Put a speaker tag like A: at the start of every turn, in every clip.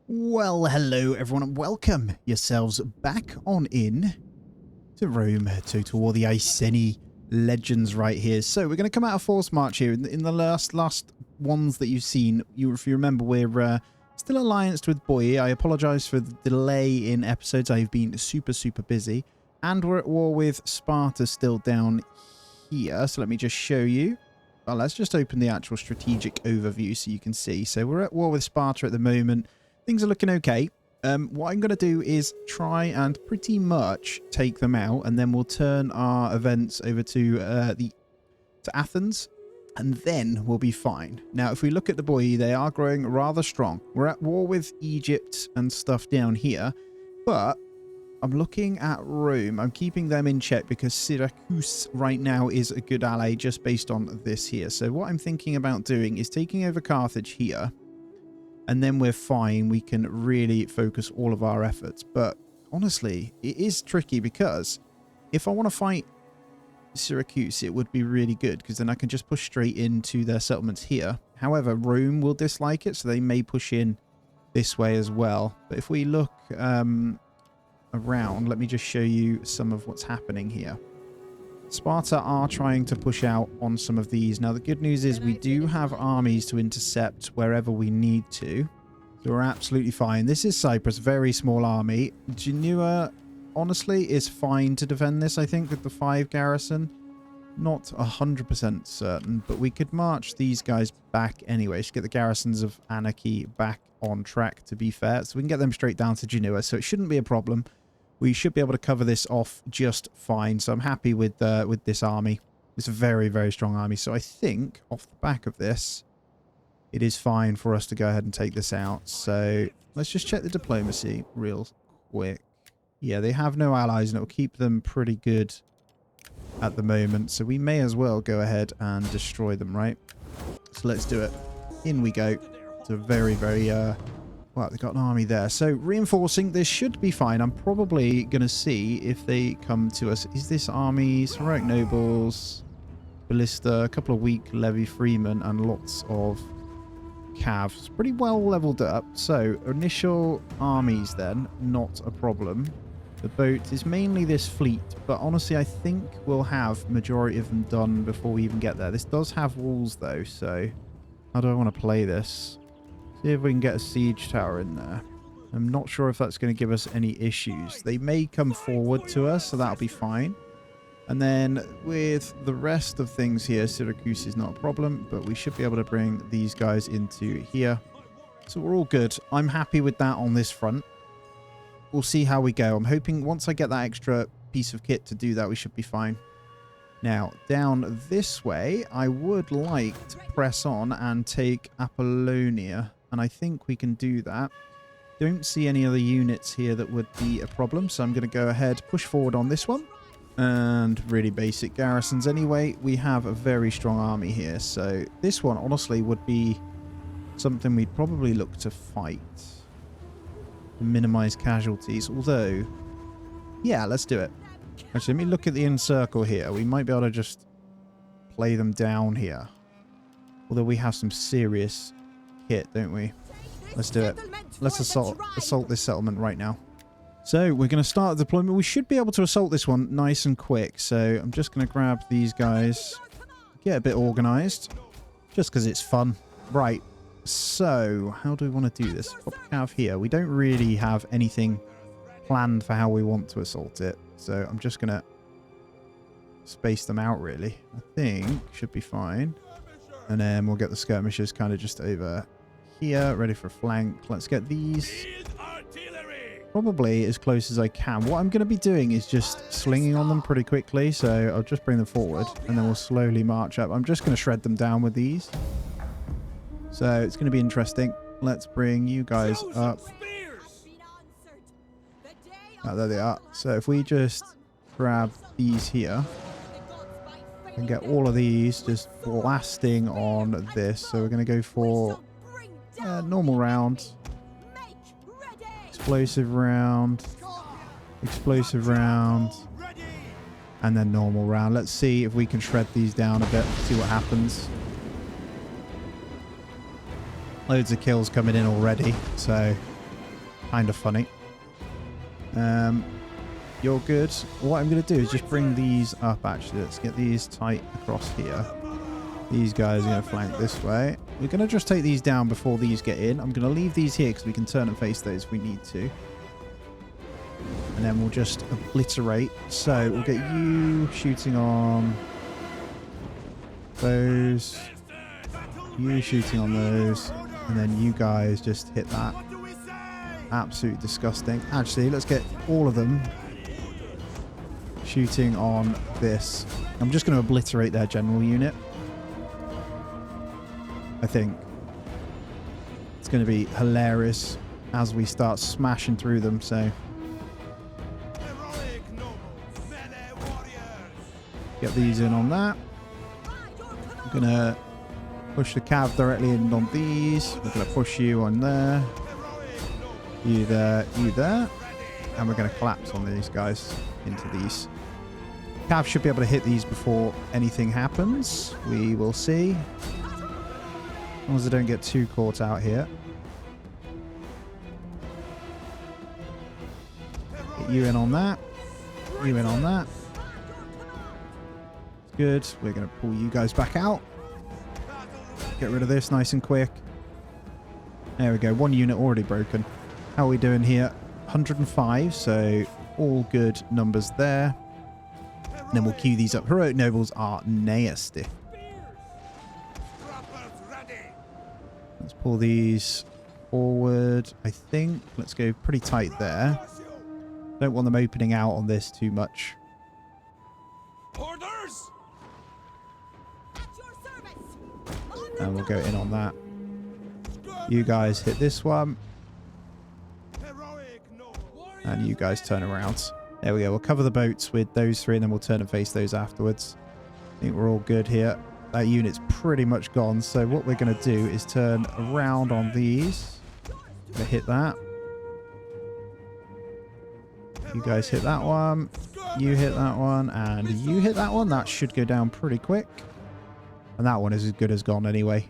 A: Well, hello everyone and welcome yourselves back on in to Rome, Total War, the Iceni legends right here. So we're going to come out of Force March here. In the last ones that you've seen, if you remember, we're still allianced with Boy. I apologise for the delay in episodes. I've been super busy. And we're at war with Sparta still down here. So let me just show you. Well, let's just open the actual strategic overview so you can see. So we're at war with Sparta at the moment. Things are looking okay. What I'm going to do is try and pretty much take them out, and then we'll turn our events over to Athens, and then we'll be fine. Now, if we look at the Boii, they are growing rather strong. We're at war with Egypt and stuff down here, but I'm looking at Rome. I'm keeping them in check because Syracuse right now is a good ally just based on this here. So what I'm thinking about doing is taking over Carthage here. And then we're fine. We can really focus all of our efforts. But honestly, it is tricky because if I want to fight Syracuse, it would be really good because then I can just push straight into their settlements here. However, Rome will dislike it, so they may push in this way as well. But if we look around, let me just show you some of what's happening here. Sparta are trying to push out on some of these. Now, the good news is we do have armies to intercept wherever we need to. So we're absolutely fine. This is Cyprus, very small army. Genoa, honestly, is fine to defend this, I think, with the 5 garrison. Not 100% certain, but we could march these guys back anyway to get the garrisons of Anarchy back on track, to be fair. So we can get them straight down to Genoa, so it shouldn't be a problem. We should be able to cover this off just fine. So I'm happy with this army. It's a very strong army. So I think off the back of this, it is fine for us to go ahead and take this out. So let's just check the diplomacy real quick. Yeah, they have no allies and it will keep them pretty good at the moment. So we may as well go ahead and destroy them, right? So let's do it. In we go. It's a very well, they've got an army there. So reinforcing, this should be fine. I'm probably going to see if they come to us. Is this armies, heroic nobles, ballista, a couple of weak levy freemen, and lots of cav. It's pretty well leveled up. So initial armies then, not a problem. The boat is mainly this fleet, but honestly, I think we'll have majority of them done before we even get there. This does have walls though, so how do I want to play this? See if we can get a siege tower in there. I'm not sure if that's going to give us any issues. They may come forward to us, so that'll be fine. And then with the rest of things here, Syracuse is not a problem, but we should be able to bring these guys into here. So we're all good. I'm happy with that on this front. We'll see how we go. I'm hoping once I get that extra piece of kit to do that, we should be fine. Now, down this way, I would like to press on and take Apollonia. And I think we can do that. Don't see any other units here that would be a problem. So I'm going to go ahead, push forward on this one. And really basic garrisons anyway. We have a very strong army here. So this one, honestly, would be something we'd probably look to fight. To minimize casualties. Although, yeah, let's do it. Actually, let me look at the inner circle here. We might be able to just play them down here. Although we have some serious kit, don't we? Let's do it. Let's assault this settlement right now. So we're going to start the deployment. We should be able to assault this one nice and quick. So I'm just going to grab these guys, get a bit organized, just because it's fun. Right. So how do we want to do this? What we have here, we don't really have anything planned for how we want to assault it. So I'm just going to space them out, really. I think should be fine. And then we'll get the skirmishers kind of just over here, ready for a flank. Let's get these probably as close as I can. What I'm going to be doing is just slinging on them pretty quickly. So I'll just bring them forward and then we'll slowly march up. I'm just going to shred them down with these. So it's going to be interesting. Let's bring you guys up. Oh, there they are. So if we just grab these here and get all of these just blasting on this. So we're going to go for normal round, explosive round, and then normal round. Let's see if we can shred these down a bit, see what happens. Loads of kills coming in already, so kind of funny. You're good. What I'm going to do is just bring these up, actually. Let's get these tight across here. These guys are going to flank this way. We're going to just take these down before these get in. I'm going to leave these here because we can turn and face those if we need to. And then we'll just obliterate. So we'll get you shooting on those. You shooting on those. And then you guys just hit that. Absolutely disgusting. Actually, let's get all of them shooting on this. I'm just going to obliterate their general unit. I think it's going to be hilarious as we start smashing through them. So get these in on that. I'm going to push the cav directly in on these. We're going to push you on there. You there, you there. And we're going to collapse on these guys into these. Cav should be able to hit these before anything happens. We will see. As long as they don't get too caught out here. Get you in on that. You in on that. Good. We're going to pull you guys back out. Get rid of this nice and quick. There we go. One unit already broken. How are we doing here? 105. So all good numbers there. And then we'll queue these up. Heroic nobles are nasty. Let's pull these forward, I think. Let's go pretty tight there. Don't want them opening out on this too much.
B: Orders!
A: And we'll go in on that. You guys hit this one. And you guys turn around. There we go. We'll cover the boats with those three and then we'll turn and face those afterwards. I think we're all good here. That unit's pretty much gone. So what we're going to do is turn around on these. Gonna hit that. You guys hit that one. You hit that one. And you hit that one. That should go down pretty quick. And that one is as good as gone anyway.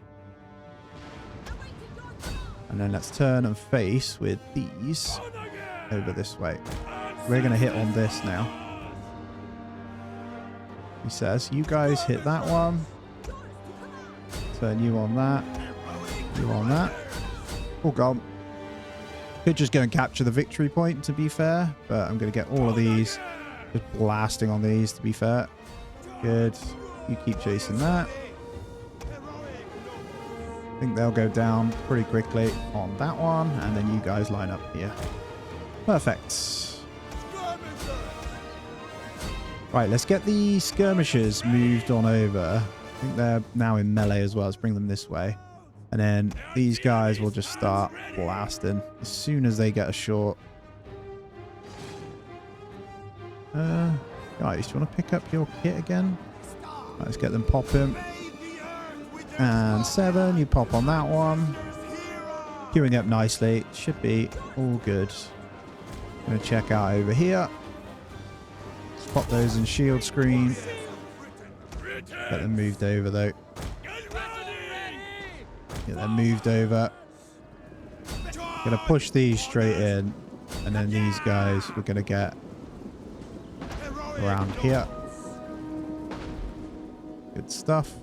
A: And then let's turn and face with these over this way. We're going to hit on this now. He says, you guys hit that one. Turn you on that. You on that. All gone. Could just go and capture the victory point, to be fair. But I'm going to get all of these. Just blasting on these, to be fair. Good. You keep chasing that. I think they'll go down pretty quickly on that one. And then you guys line up here. Perfect. Right, let's get the skirmishers moved on over. I think they're now in melee as well. Let's bring them this way. And then these guys will just start blasting as soon as they get a short. Guys, do you want to pick up your kit again? Right, let's get them popping. And 7, you pop on that one. Queuing up nicely. Should be all good. I'm going to check out over here. Let's pop those in shield screen. Get them moved over though. Get them moved over. Gonna push these straight in. And then these guys we're gonna get around here. Good stuff.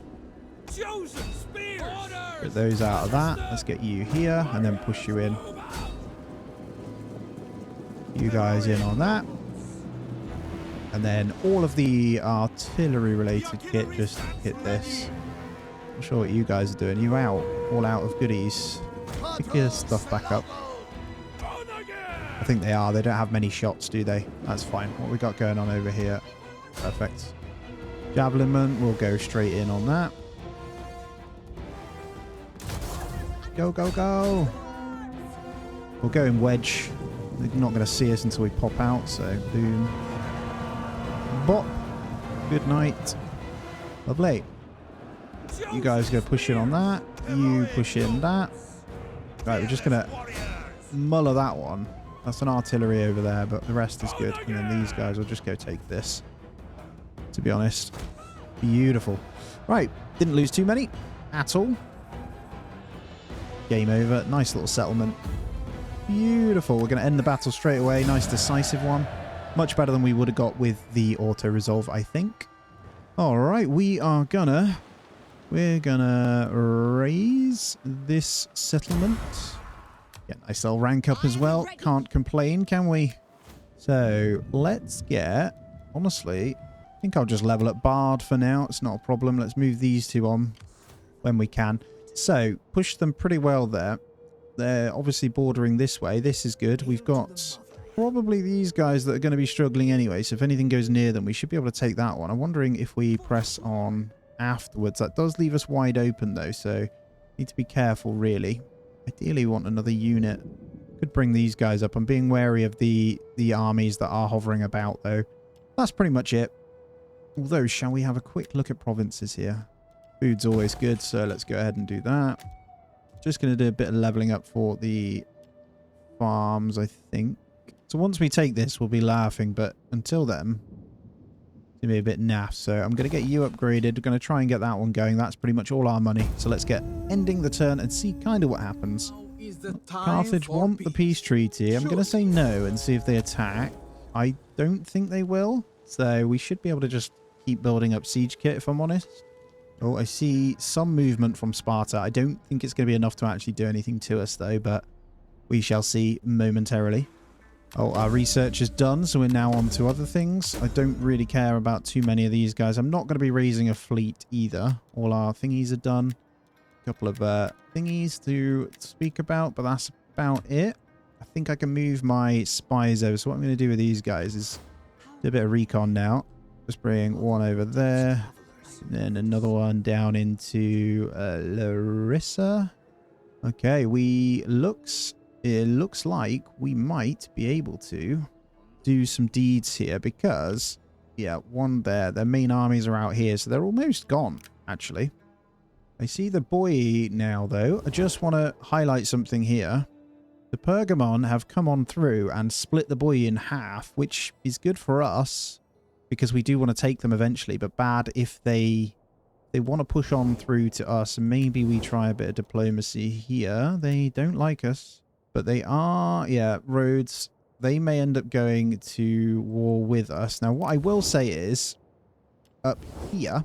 A: Get those out of that. Let's get you here and then push you in. You guys in on that. And then all of the artillery related kit, just hit this. Not sure what you guys are doing. You out? All out of goodies. Pick your stuff back up. I think they are. They don't have many shots, do they? That's fine. What we got going on over here? Perfect. Javelinman, we'll go straight in on that. Go, go, go. We'll go in wedge. They're not going to see us until we pop out, so boom. Bop. Good night. Lovely. You guys go push in on that. You push in that. Right, we're just going to muller that one. That's an artillery over there, but the rest is good. And then these guys will just go take this, to be honest. Beautiful. Right, didn't lose too many at all. Game over. Nice little settlement. Beautiful. We're going to end the battle straight away. Nice decisive one. Much better than we would have got with the auto-resolve, I think. All right, we're gonna raise this settlement. Get a nice little rank up as well. Can't complain, can we? So let's get, honestly, I think I'll just level up Bard for now. It's not a problem. Let's move these two on when we can. So push them pretty well there. They're obviously bordering this way. This is good. We've got probably these guys that are going to be struggling anyway. So if anything goes near them, we should be able to take that one. I'm wondering if we press on afterwards. That does leave us wide open though. So need to be careful really. Ideally we want another unit. Could bring these guys up. I'm being wary of the armies that are hovering about though. That's pretty much it. Although, shall we have a quick look at provinces here? Food's always good, so let's go ahead and do that. Just going to do a bit of leveling up for the farms, I think. So once we take this, we'll be laughing, but until then, it's going to be a bit naff. So I'm going to get you upgraded. We're going to try and get that one going. That's pretty much all our money. So let's get ending the turn and see kind of what happens. Carthage want the peace treaty. I'm going to say no and see if they attack. I don't think they will. So we should be able to just keep building up siege kit, if I'm honest. Oh, I see some movement from Sparta. I don't think it's going to be enough to actually do anything to us, though, but we shall see momentarily. Oh, our research is done, so we're now on to other things. I don't really care about too many of these guys. I'm not going to be raising a fleet either. All our thingies are done. A couple of thingies to speak about, but that's about it. I think I can move my spies over. So what I'm going to do with these guys is do a bit of recon now. Just bring one over there. And then another one down into Larissa. Okay, it looks like we might be able to do some deeds here because, yeah, one there. Their main armies are out here, so they're almost gone, actually. I see the boy now, though. I just want to highlight something here. The Pergamon have come on through and split the boy in half, which is good for us because we do want to take them eventually, but bad if they want to push on through to us. Maybe we try a bit of diplomacy here. They don't like us, but they are, yeah, Rhodes. They may end up going to war with us. Now, what I will say is, up here,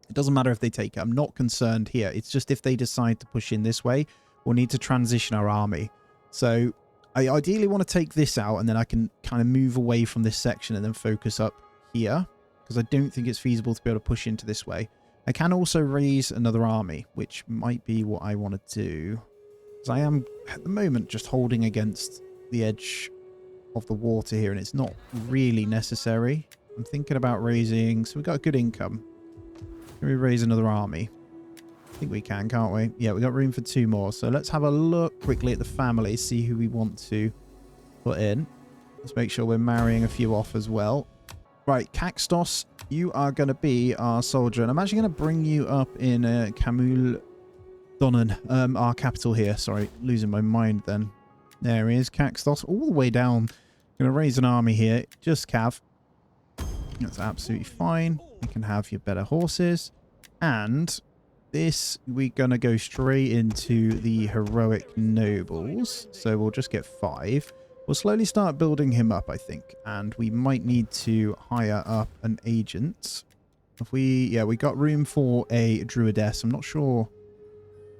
A: it doesn't matter if they take it. I'm not concerned here. It's just if they decide to push in this way, we'll need to transition our army. So I ideally want to take this out and then I can kind of move away from this section and then focus up here because I don't think it's feasible to be able to push into this way. I can also raise another army, which might be what I want to do. Because I am, at the moment, just holding against the edge of the water here and it's not really necessary. I'm thinking about raising... So we've got a good income. Can we raise another army? I think we can, can't we? Yeah, we got room for 2 more. So let's have a look quickly at the family, see who we want to put in. Let's make sure we're marrying a few off as well. Right, Caxtos, you are going to be our soldier. And I'm actually going to bring you up in Camul Donan, our capital here. Sorry, losing my mind then. There he is, Caxtos, all the way down. Going to raise an army here. Just Cav. That's absolutely fine. You can have your better horses. And... this, we're going to go straight into the heroic nobles. So we'll just get 5. We'll slowly start building him up, I think. And we might need to hire up an agent. If we, yeah, we got room for a druidess. I'm not sure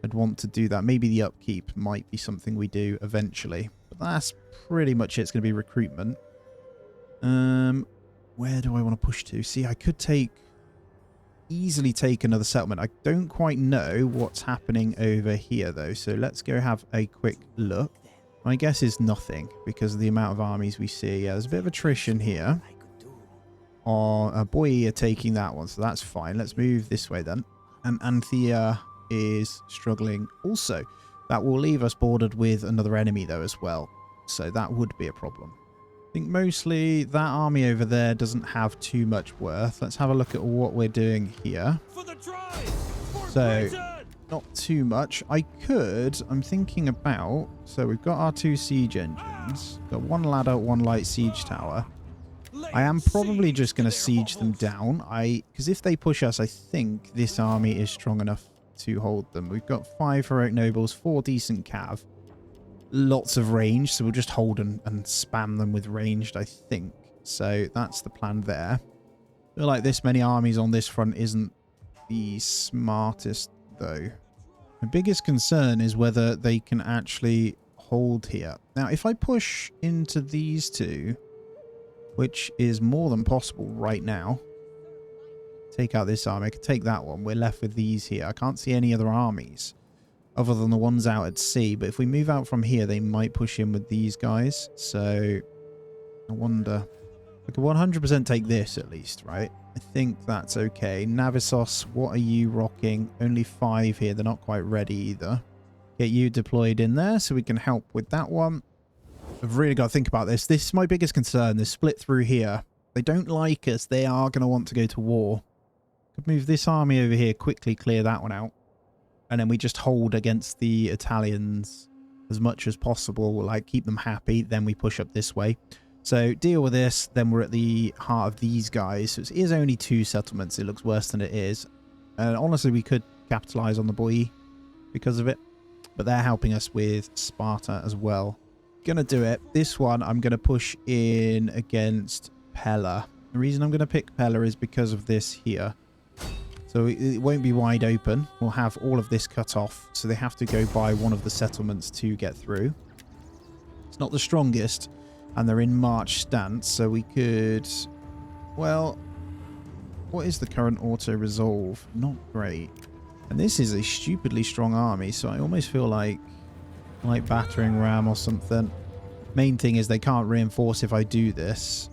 A: I'd want to do that. Maybe the upkeep might be something we do eventually. But that's pretty much it. It's going to be recruitment. Where do I want to push to? See, I could easily take another settlement. I don't quite know what's happening over here though, so let's go have a quick look. My guess is nothing because of the amount of armies we see. Yeah, there's a bit of attrition here. Oh, boy are taking that one, so that's fine. Let's move this way then. And Anthea is struggling also. That will leave us bordered with another enemy though as well, so that would be a problem. I think mostly that army over there doesn't have too much worth. Let's have a look at what we're doing here. So, not too much. I'm thinking about, so we've got our 2 siege engines. Got 1 ladder, 1 light siege tower. I am probably just going to siege them down. Because if they push us, I think this army is strong enough to hold them. We've got 5 heroic nobles, 4 decent cav. lots of range, so we'll just hold and spam them with ranged, I think. So that's the plan there. I feel like this many armies on this front isn't the smartest, though. My biggest concern is whether they can actually hold here. Now, if I push into these two, which is more than possible right now, take out this army, I could take that one. We're left with these here. I can't see any other armies other than the ones out at sea. But if we move out from here, they might push in with these guys. So I wonder. I could 100% take this at least, right? I think that's okay. Navisos, what are you rocking? Only 5 here. They're not quite ready either. Get you deployed in there so we can help with that one. I've really got to think about this. This is my biggest concern. This split through here. They don't like us. They are going to want to go to war. Could move this army over here, quickly clear that one out. And then we just hold against the Italians as much as possible. Like, keep them happy. Then we push up this way. So deal with this. Then we're at the heart of these guys. So it is only 2 settlements. It looks worse than it is. And honestly, we could capitalize on the boy because of it. But they're helping us with Sparta as well. Gonna do it. This one, I'm going to push in against Pella. The reason I'm going to pick Pella is because of this here. So it won't be wide open. We'll have all of this cut off. So they have to go by one of the settlements to get through. It's not the strongest. And they're in march stance. So we could... Well, what is the current auto-resolve? Not great. And this is a stupidly strong army. So I almost feel like battering ram or something. Main thing is they can't reinforce if I do this.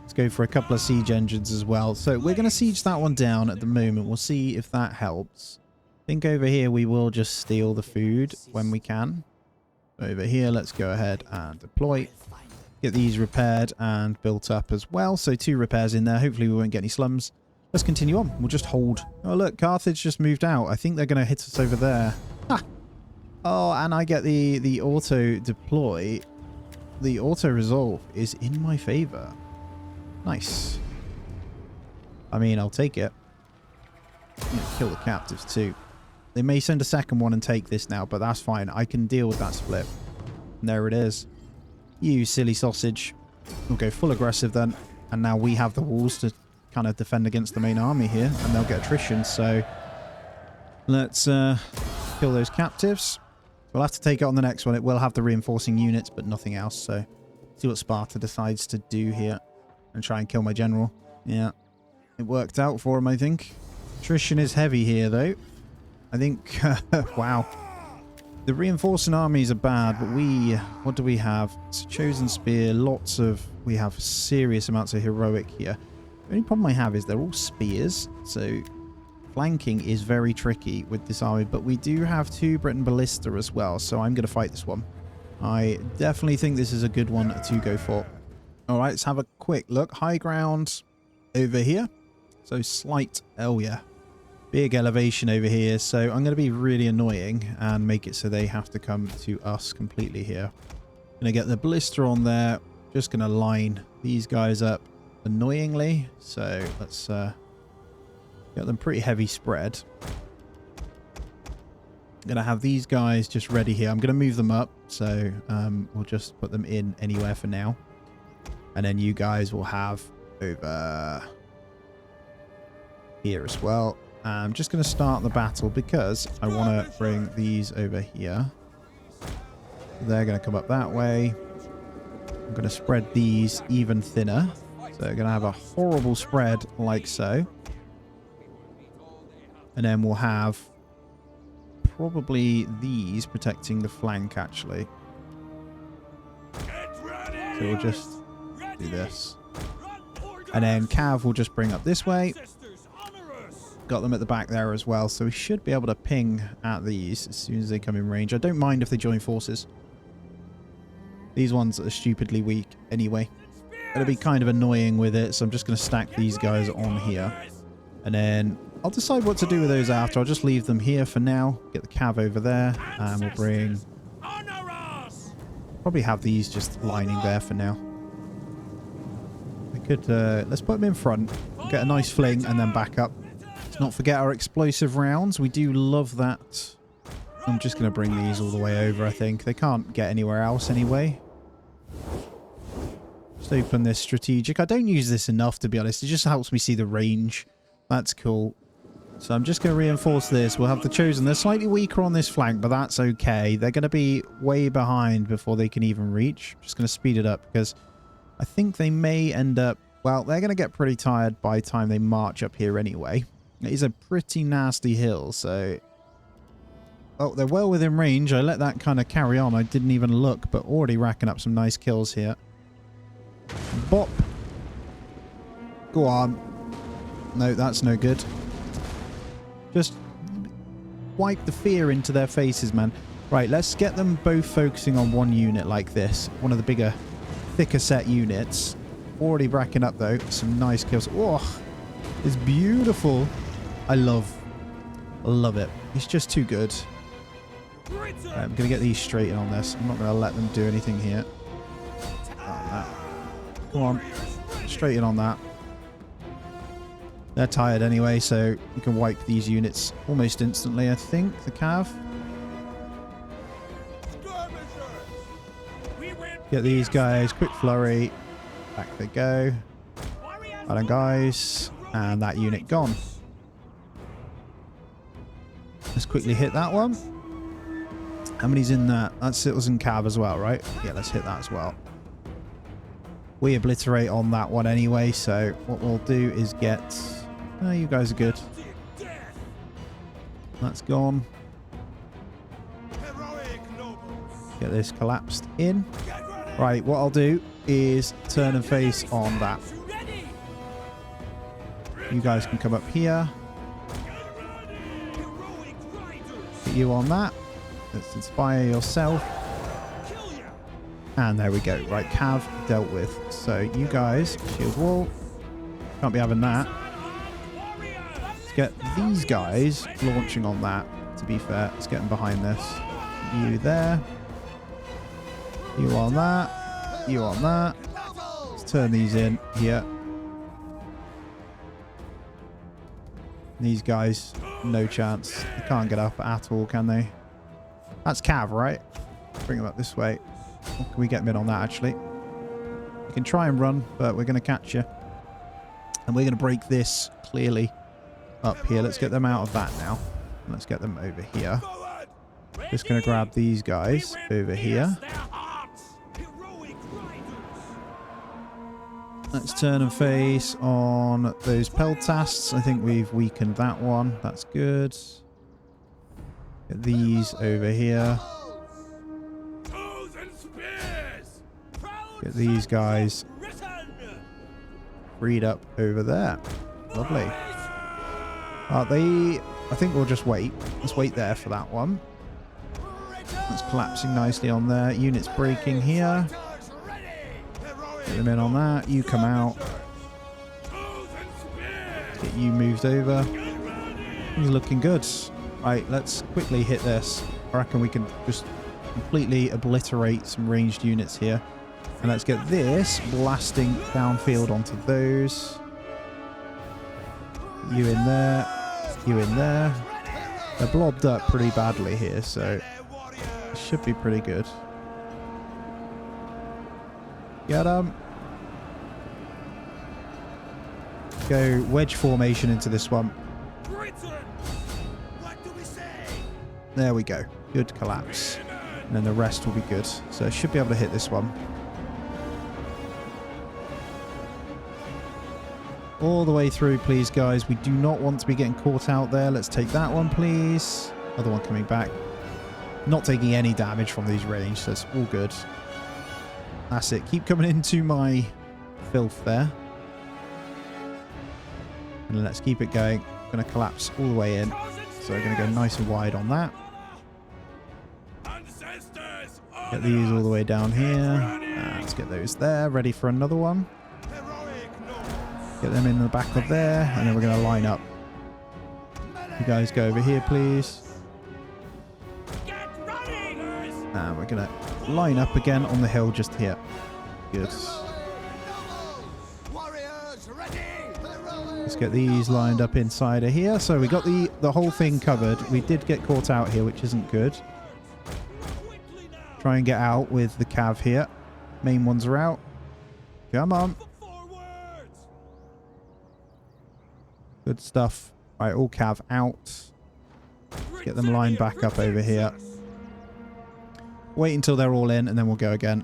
A: Let's go for a couple of siege engines as well. So we're going to siege that one down at the moment. We'll see if that helps. I think over here we will just steal the food when we can. Over here, let's go ahead and deploy. Get these repaired and built up as well. So 2 repairs in there. Hopefully we won't get any slums. Let's continue on. We'll just hold. Oh, look, Carthage just moved out. I think they're going to hit us over there. Ha! Oh, and I get the auto deploy. The auto resolve is in my favor. Nice. I mean, I'll take it. Kill the captives too. They may send a second one and take this now, but that's fine. I can deal with that split. And there it is. You silly sausage. We'll go full aggressive then. And now we have the walls to kind of defend against the main army here. And they'll get attrition. So let's kill those captives. We'll have to take it on the next one. It will have the reinforcing units, but nothing else. So see what Sparta decides to do here. And try and kill my general. Yeah. It worked out for him, I think. Attrition is heavy here, though. I think... wow. The reinforcing armies are bad, but we... What do we have? It's a chosen spear. Lots of... We have serious amounts of heroic here. The only problem I have is they're all spears. So flanking is very tricky with this army. But we do have 2 Britain Ballista as well. So I'm going to fight this one. I definitely think this is a good one to go for. Alright, let's have a quick look. High ground over here. So slight... Oh, yeah. Big elevation over here. So I'm going to be really annoying and make it so they have to come to us completely here. Going to get the ballista on there. Just going to line these guys up annoyingly. So let's get them pretty heavy spread. I'm going to have these guys just ready here. I'm going to move them up. So we'll just put them in anywhere for now. And then you guys will have over here as well. I'm just going to start the battle because I want to bring these over here. They're going to come up that way. I'm going to spread these even thinner. So they're going to have a horrible spread like so. And then we'll have probably these protecting the flank, actually. So we'll just... do this. And then Cav will just bring up this way. Got them at the back there as well. So we should be able to ping at these as soon as they come in range. I don't mind if they join forces. These ones are stupidly weak anyway. It'll be kind of annoying with it. So I'm just going to stack these guys on here. And then I'll decide what to do with those after. I'll just leave them here for now. Get the Cav over there. And we'll bring... Probably have these just lining there for now. Could let's put them in front, get a nice fling, and then back up. Let's not forget our explosive rounds. We do love that I'm just going to bring these all the way over, I think. They can't get anywhere else anyway. Just open this strategic. I don't use this enough, to be honest. It just helps me see the range. That's cool. So I'm just going to reinforce this. We'll have the Chosen. They're slightly weaker on this flank, but that's okay. They're going to be way behind before they can even reach. I'm just going to speed it up because I think they may end up... Well, they're going to get pretty tired by the time they march up here anyway. It is a pretty nasty hill, so... Oh, they're well within range. I let that kind of carry on. I didn't even look, but already racking up some nice kills here. Bop. Go on. No, that's no good. Just wipe the fear into their faces, man. Right, let's get them both focusing on one unit like this. One of the bigger, thicker set units. Already racking up, though. Some nice kills. Oh, it's beautiful. I love it. It's just too good. Right, I'm going to get these straight in on this. I'm not going to let them do anything here. Come on. Straight in on that. They're tired anyway, so you can wipe these units almost instantly, I think. The cav. Get these guys. Quick flurry. Back they go. Well done, guys. And that unit gone. Let's quickly hit that one. How many's in that? That's citizen cav as well, right? Yeah, let's hit that as well. We obliterate on that one anyway, so what we'll do is get... Oh, you guys are good. That's gone. Get this collapsed in. Right, what I'll do is turn and face on that. You guys can come up here. Get you on that. Let's inspire yourself. And there we go. Right, cav dealt with. So you guys, shield wall. Can't be having that. Let's get these guys launching on that, to be fair. Let's get them behind this. You there. You on that. You on that. Let's turn these in here. These guys, no chance. They can't get up at all, can they? That's cav, right? Bring them up this way. Or can we get them in on that, actually? You can try and run, but we're going to catch you. And we're going to break this clearly up here. Let's get them out of that now. Let's get them over here. Just going to grab these guys over here. Let's turn and face on those peltasts. I think we've weakened that one. That's good. Get these over here. Get these guys freed up over there. Lovely. I think we'll just wait. Let's wait there for that one. That's collapsing nicely on there. Units breaking here. Get them in on that. You come out. Get you moved over. He's looking good. Right, let's quickly hit this. I reckon we can just completely obliterate some ranged units here. And let's get this blasting downfield onto those. You in there. You in there. They're blobbed up pretty badly here, so it should be pretty good. Get them. Go wedge formation into this one. There we go. Good collapse. And then the rest will be good. So I should be able to hit this one. All the way through, please, guys. We do not want to be getting caught out there. Let's take that one, please. Other one coming back. Not taking any damage from these range, so it's all good. That's it. Keep coming into my filth there. And let's keep it going. I'm going to collapse all the way in. So we're going to go nice and wide on that. Get these all the way down here. Let's get those there. Ready for another one. Get them in the back of there. And then we're going to line up. You guys go over here, please. And we're going to line up again on the hill just here. Good. Let's Let's get these lined up inside of here. So we got the whole thing covered. We did get caught out here, which isn't good. Try and get out with the cav here. Main ones are out. Come on. Good stuff. Right, all cav out. Get them lined back up over here. Wait until they're all in and then we'll go again.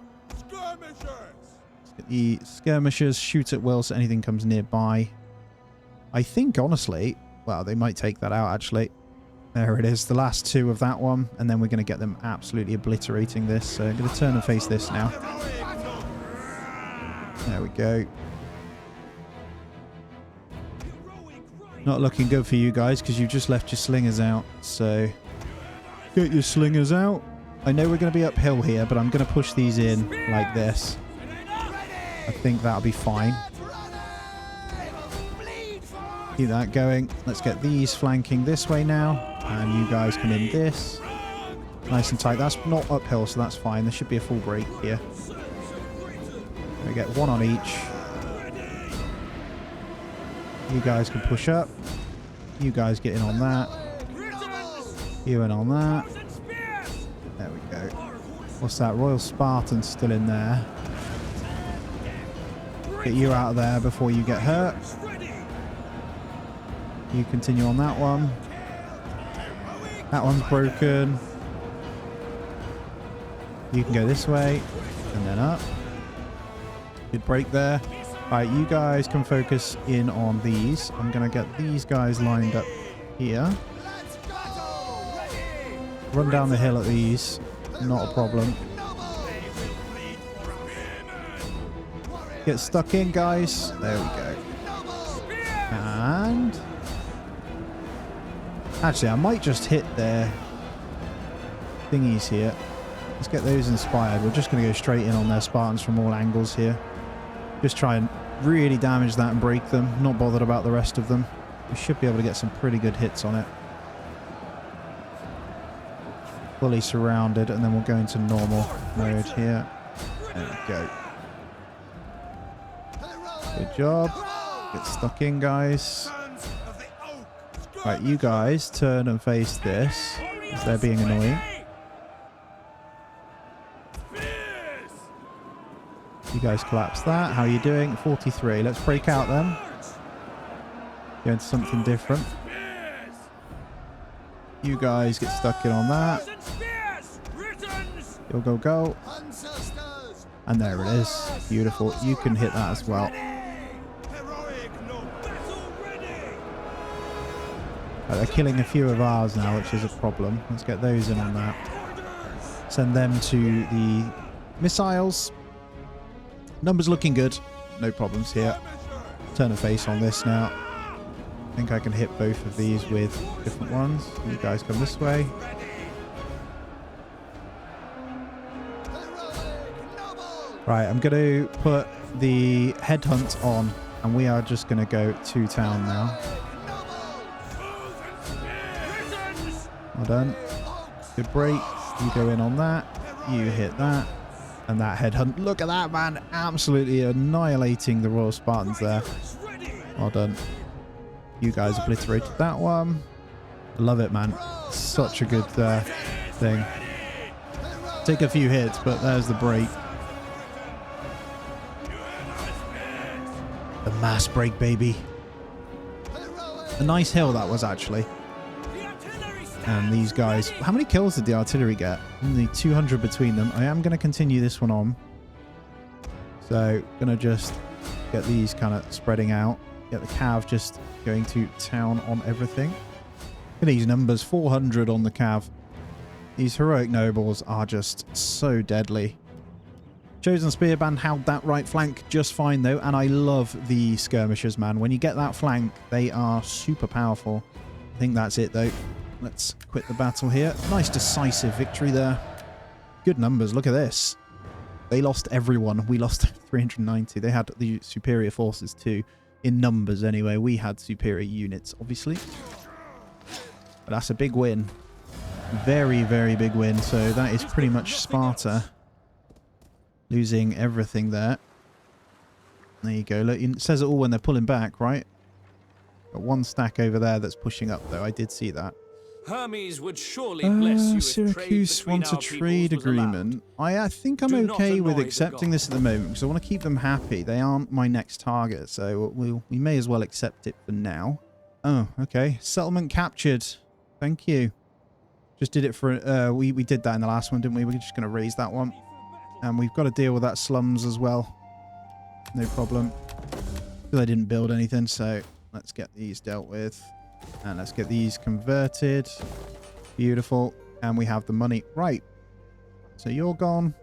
A: Let's get the skirmishers. Shoot at will so anything comes nearby. I think, honestly, well, they might take that out, actually. There it is, the last two of that one. And then we're going to get them absolutely obliterating this. So I'm going to turn and face this now. There we go. Not looking good for you guys because you've just left your slingers out. So get your slingers out. I know we're going to be uphill here, but I'm going to push these in like this. I think that'll be fine. Keep that going. Let's get these flanking this way now. And you guys come in this. Nice and tight. That's not uphill, so that's fine. There should be a full break here. We get one on each. You guys can push up. You guys get in on that. You in on that. There we go. What's that? Royal Spartan still in there. Get you out of there before you get hurt. You continue on that one. That one's broken. You can go this way and then up. Good break there. Alright, you guys can focus in on these. I'm going to get these guys lined up here. Run down the hill at these. Not a problem. Get stuck in, guys. There we go. And... actually, I might just hit their thingies here. Let's get those inspired. We're just going to go straight in on their Spartans from all angles here. Just try and really damage that and break them. Not bothered about the rest of them. We should be able to get some pretty good hits on it. Fully surrounded, and then we'll go into normal mode here. There we go. Good job. Get stuck in, guys. Right, you guys turn and face this, as they're being annoying. You guys collapse that. How are you doing? 43. Let's break out then. Go into something different. You guys get stuck in on that. Go, go, go. And there it is. Beautiful. You can hit that as well. They're killing a few of ours now, which is a problem. Let's get those in on that. Send them to the missiles. Numbers looking good. No problems here. Turn a face on this now. I think I can hit both of these with different ones. You guys come this way. Right, I'm going to put the headhunt on, and we are just going to go to town now. Well done. Good break. You go in on that. You hit that. And that headhunt. Look at that, man. Absolutely annihilating the Royal Spartans there. Well done. You guys obliterated that one. I love it, man. Such a good thing. Take a few hits, but there's the break. The mass break, baby. A nice hill that was, actually. And these guys... how many kills did the artillery get? Only 200 between them. I am going to continue this one on. So, going to just get these kind of spreading out. Get the cav just going to town on everything. Look at these numbers. 400 on the cav. These heroic nobles are just so deadly. Chosen Spearband held that right flank just fine, though. And I love the skirmishers, man. When you get that flank, they are super powerful. I think that's it, though. Let's quit the battle here. Nice decisive victory there. Good numbers. Look at this. They lost everyone. We lost 390. They had the superior forces too. In numbers anyway. We had superior units, obviously. But that's a big win. Very, very big win. So that is pretty much Sparta losing everything there. There you go. Look, it says it all when they're pulling back, right? Got one stack over there that's pushing up, though. I did see that.
B: Hermes would surely bless you if
A: Syracuse
B: trade between
A: wants a
B: our
A: trade
B: peoples was allowed.
A: agreement. I think I'm
B: Do not
A: okay with
B: annoy the
A: accepting this at the moment because I want to keep them happy. They aren't my next target, so we may as well accept it for now. Oh, okay. Settlement captured. Thank you. Just did it for... we did that in the last one, didn't we? We're just going to raise that one. And we've got to deal with that slums as well. No problem. Because I didn't build anything, so let's get these dealt with. And let's get these converted. Beautiful. And we have the money. Right. So you're gone.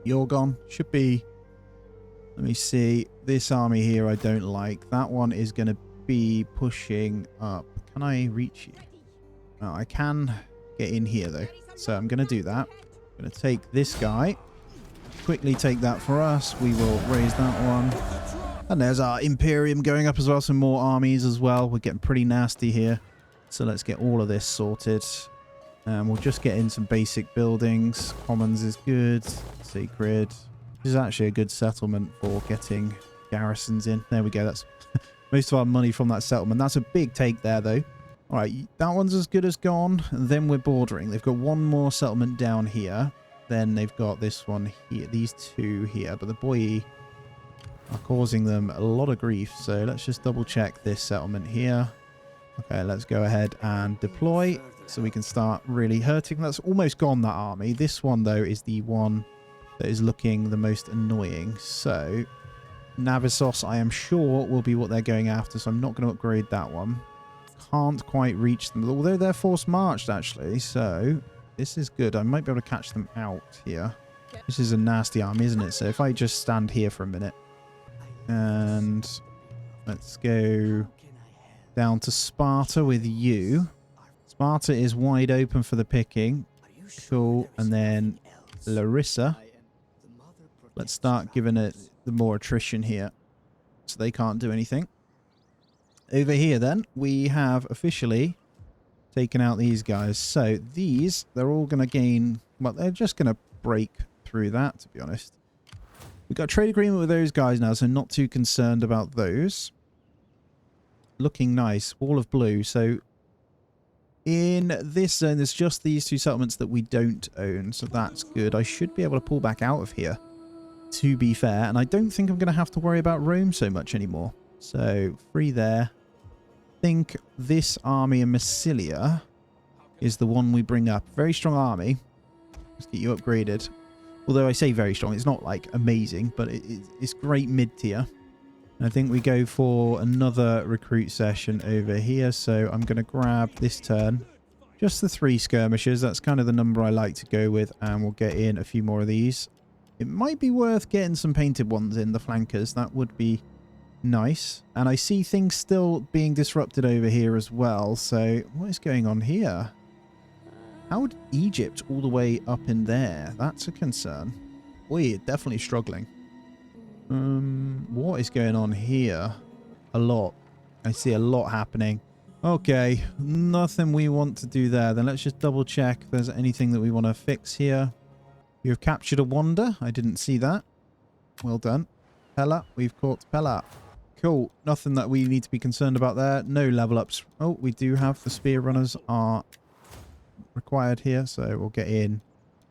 A: You're gone. Should be... Let me see. This army here I don't like. That one is going to be pushing up. Can I reach you? Oh, I can get in here, though. So I'm going to do that. I'm going to take this guy. Quickly take that for us. We will raise that one. And there's our Imperium going up as well. Some more armies as well. We're getting pretty nasty here. So let's get all of this sorted. And we'll just get in some basic buildings. Commons is good. Sacred. This is actually a good settlement for getting garrisons in. There we go. That's most of our money from that settlement. That's a big take there, though. All right, that one's as good as gone. And then we're bordering. They've got one more settlement down here. Then they've got this one here. These two here. But the boy are causing them a lot of grief. So let's just double check this settlement here. Okay, let's go ahead and deploy so we can start really hurting. That's almost gone, that army. This one, though, is the one that is looking the most annoying. So Navisos, I am sure, will be what they're going after. So I'm not going to upgrade that one. Can't quite reach them, although they're force marched, actually. So this is good. I might be able to catch them out here. This is a nasty army, isn't it? So if I just stand here for a minute. And let's go down to Sparta with you. Sparta is wide open for the picking. Cool. And then Larissa. Let's start giving it the more attrition here. So they can't do anything. Over here, then, we have officially taken out these guys. So these, they're all going to gain... Well, they're just going to break through that, to be honest. We've got a trade agreement with those guys now, so not too concerned about those. Looking nice. Wall of blue. So in this zone, there's just these two settlements that we don't own, so that's good. I should be able to pull back out of here, to be fair. And I don't think I'm going to have to worry about Rome so much anymore. So free there. I think this army in Massilia is the one we bring up. Very strong army. Let's get you upgraded. Although I say very strong, it's not like amazing, but it's great mid-tier. I think we go for another recruit session over here. So I'm going to grab this turn just the 3 skirmishers. That's kind of the number I like to go with. And we'll get in a few more of these. It might be worth getting some painted ones in the flankers. That would be nice. And I see things still being disrupted over here as well. So what is going on here? How would Egypt all the way up in there? That's a concern. We're definitely struggling. What is going on here? A lot. I see a lot happening. Okay, nothing we want to do there. Then let's just double check if there's anything that we want to fix here. You've captured a wonder. I didn't see that. Well done. Pella, we've caught Pella. Cool. Nothing that we need to be concerned about there. No level ups. Oh, we do have the spear runners are required here. So we'll get in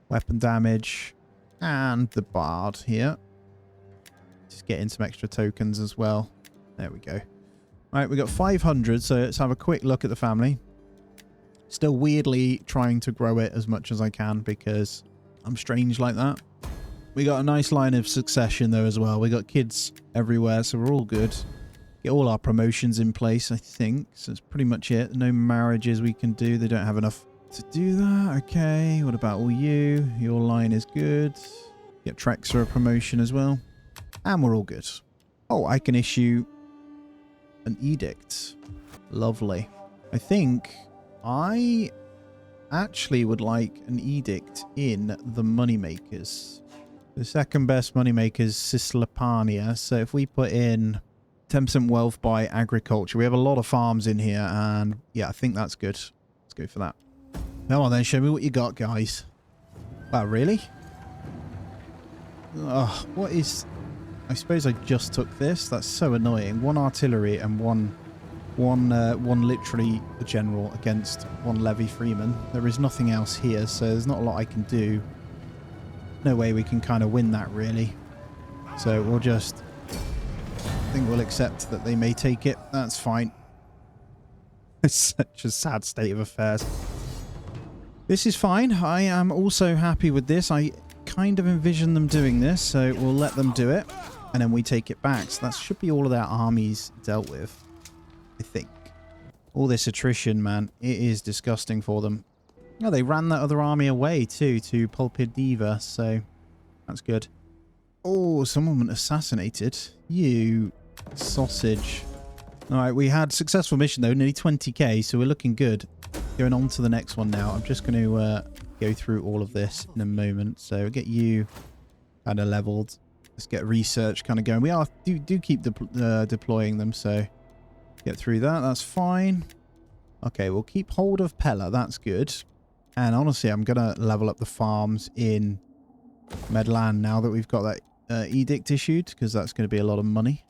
A: weapon damage and the bard here. Just get in some extra tokens as well. There we go. All right, we got 500. So let's have a quick look at the family. Still weirdly trying to grow it as much as I can because I'm strange like that. We got a nice line of succession though as well. We got kids everywhere, so we're all good. Get all our promotions in place, I think. So that's pretty much it. No marriages we can do. They don't have enough to do that. Okay, what about all you? Your line is good. Get Trexa a promotion as well. And we're all good. Oh, I can issue an edict. Lovely. I think I actually would like an edict in the moneymakers. The second best moneymaker is Cisleipania. So if we put in 10% wealth by agriculture, we have a lot of farms in here. And yeah, I think that's good. Let's go for that. Come on then, show me what you got, guys. Wow, really? Oh, what is... I suppose I just took this. That's so annoying. 1 artillery and 1 one literally a general against one levy freeman. There is nothing else here, so there's not a lot I can do. No way we can kind of win that, really. So we'll just... I think we'll accept that they may take it. That's fine. It's such a sad state of affairs. This is fine. I am also happy with this. I kind of envision them doing this, so we'll let them do it. And then we take it back. So that should be all of their armies dealt with, I think. All this attrition, man. It is disgusting for them. Oh, they ran that other army away too, to Pulpidiva, so that's good. Oh, someone assassinated. You sausage. Alright, we had successful mission though, nearly 20k, so we're looking good. Going on to the next one now. I'm just going to go through all of this in a moment. So we'll get you kind of leveled. Let's get research kind of going. We do keep deploying them, so get through that. That's fine. Okay, we'll keep hold of Pella. That's good. And honestly, I'm going to level up the farms in Medland now that we've got that edict issued, because that's going to be a lot of money.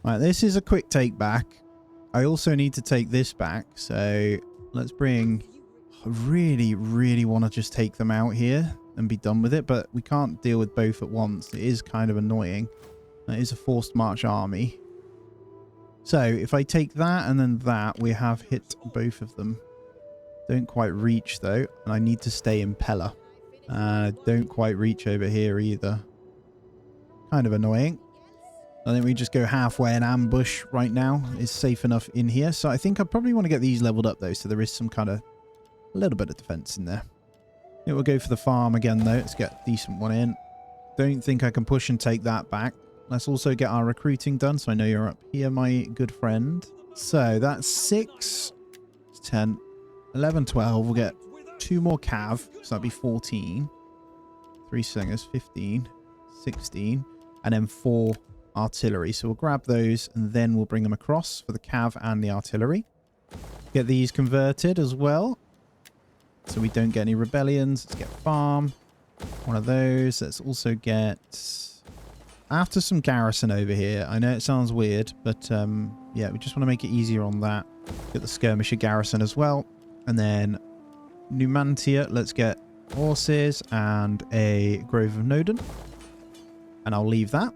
A: Right, this is a quick take back. I also need to take this back, so let's bring... I really want to just take them out here and be done with it, but we can't deal with both at once. It is kind of annoying. That is a forced march army. So if I take that and then that, we have hit both of them. Don't quite reach though, and I need to stay in Pella. Don't quite reach over here either. Kind of annoying. I think we just go halfway and ambush right now. Is safe enough in here. So I think I probably want to get these leveled up though, so there is some kind of a little bit of defense in there. It will go for the farm again though. Let's get a decent one in. Don't think I can push and take that back. Let's also get our recruiting done. So I know you're up here, my good friend. So that's 6, 10, 11, 12. We'll get 2 more cav. So that'd be 14. 3 slingers, 15, 16, and then 4 artillery. So we'll grab those and then we'll bring them across for the cav and the artillery. Get these converted as well, so we don't get any rebellions. Let's get farm. One of those. Let's also get... after some garrison over here. I know it sounds weird, but yeah, we just want to make it easier on that. Get the skirmisher garrison as well. And then Numantia, let's get horses and a Grove of Nodin. And I'll leave that.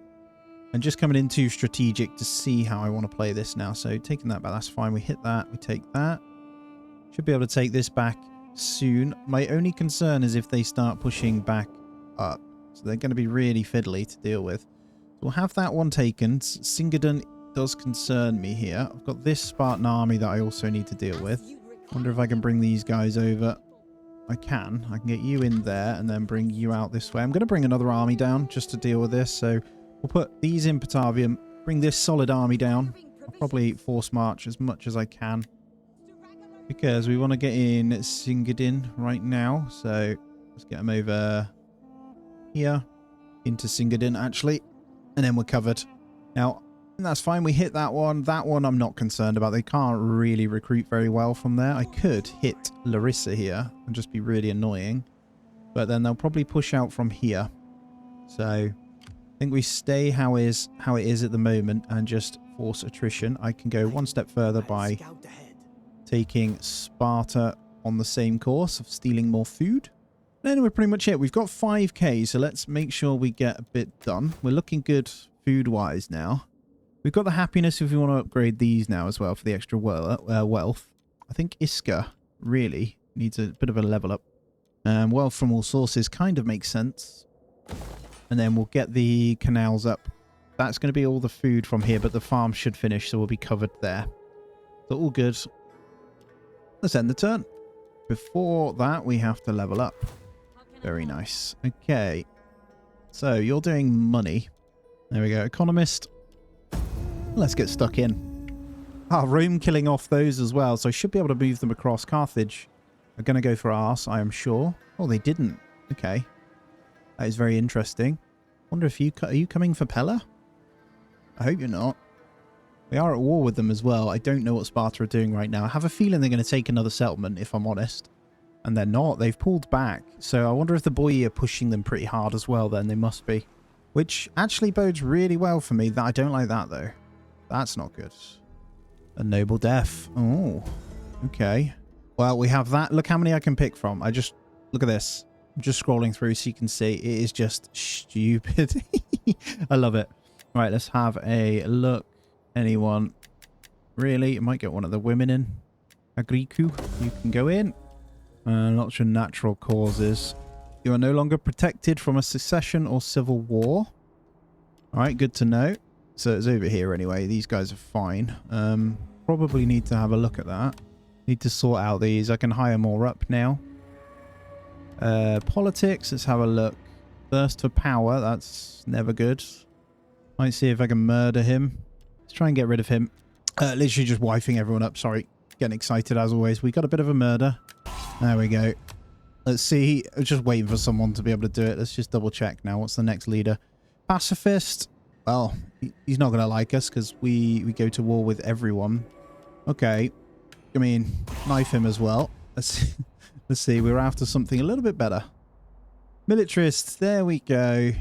A: And just coming into strategic to see how I want to play this now. So taking that back, that's fine. We hit that. We take that. Should be able to take this back soon. My only concern is if they start pushing back up. So they're going to be really fiddly to deal with. So we'll have that one taken. Singadun does concern me here. I've got this Spartan army that I also need to deal with. Wonder if I can bring these guys over. I can. I can get you in there and then bring you out this way. I'm going to bring another army down just to deal with this. So we'll put these in Patavium. Bring this solid army down. I'll probably force march as much as I can, because we want to get in Singadin right now. So let's get them over here into Singadin actually, and then we're covered. Now that's fine. We hit that one. That one I'm not concerned about. They can't really recruit very well from there. I could hit Larissa here and just be really annoying, but then they'll probably push out from here. So I think we stay how it is at the moment and just force attrition. I can go one step further by taking Sparta on the same course of stealing more food. Then we're pretty much it. We've got 5k, so let's make sure we get a bit done. We're looking good food-wise now. We've got the happiness if we want to upgrade these now as well for the extra wealth. I think Iska really needs a bit of a level up. Wealth from all sources kind of makes sense. And then we'll get the canals up. That's going to be all the food from here, but the farm should finish, so we'll be covered there. So all good. Let's end the turn. Before that, we have to level up. Very nice. Okay. So you're doing money. There we go. Economist. Let's get stuck in. Rome killing off those as well, so I should be able to move them across. Carthage are going to go for arse, I am sure. Oh, they didn't. Okay. That is very interesting. Wonder if are you coming for Pella? I hope you're not. We are at war with them as well. I don't know what Sparta are doing right now. I have a feeling they're going to take another settlement, if I'm honest. And they're not. They've pulled back. So I wonder if the Boii are pushing them pretty hard as well then. They must be. Which actually bodes really well for me. That I don't like that though. That's not good. A noble death. Oh, okay. Well, we have that. Look how many I can pick from. Look at this. I'm just scrolling through so you can see it is just stupid. I love it. Right, let's have a look. Anyone? Really? I might get one of the women in. Agriku, you can go in. Lots of natural causes. You are no longer protected from a secession or civil war. All right, good to know. So it's over here anyway. These guys are fine. Probably need to have a look at that. Need to sort out these. I can hire more up now. Politics, let's have a look. Thirst for power, that's never good. Might see if I can murder him. Let's try and get rid of him. Literally just wifing everyone up. Sorry, getting excited as always. We got a bit of a murder. There we go. Let's see. I was just waiting for someone to be able to do it. Let's just double check now. What's the next leader? Pacifist. Well, he's not going to like us because we go to war with everyone. Okay. I mean, knife him as well. Let's see. We're after something a little bit better. Militarist. There we go.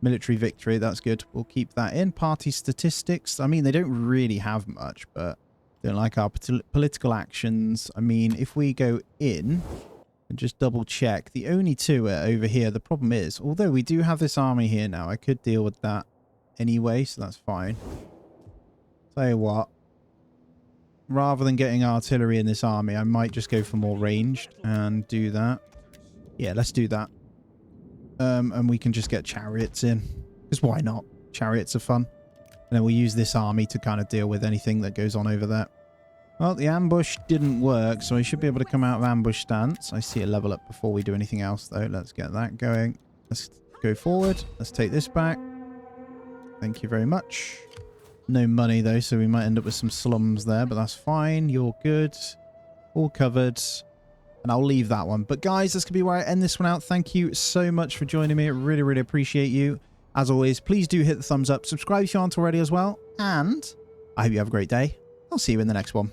A: Military victory. That's good. We'll keep that in. Party statistics. I mean, they don't really have much, but don't like our political actions. I mean, if we go in and just double check, the only two are over here. The problem is, although we do have this army here now, I could deal with that anyway, so that's fine. Tell you what, rather than getting artillery in this army, I might just go for more ranged and do that. Yeah, let's do that. And we can just get chariots in, because why not? Chariots are fun. And then we'll use this army to kind of deal with anything that goes on over there. Well, the ambush didn't work, so I should be able to come out of ambush stance. I see a level up before we do anything else, though. Let's get that going. Let's go forward. Let's take this back. Thank you very much. No money, though, so we might end up with some slums there, but that's fine. You're good. All covered. And I'll leave that one. But, guys, that's going to be where I end this one out. Thank you so much for joining me. I really, really appreciate you. As always, please do hit the thumbs up. Subscribe if you aren't already as well. And I hope you have a great day. I'll see you in the next one.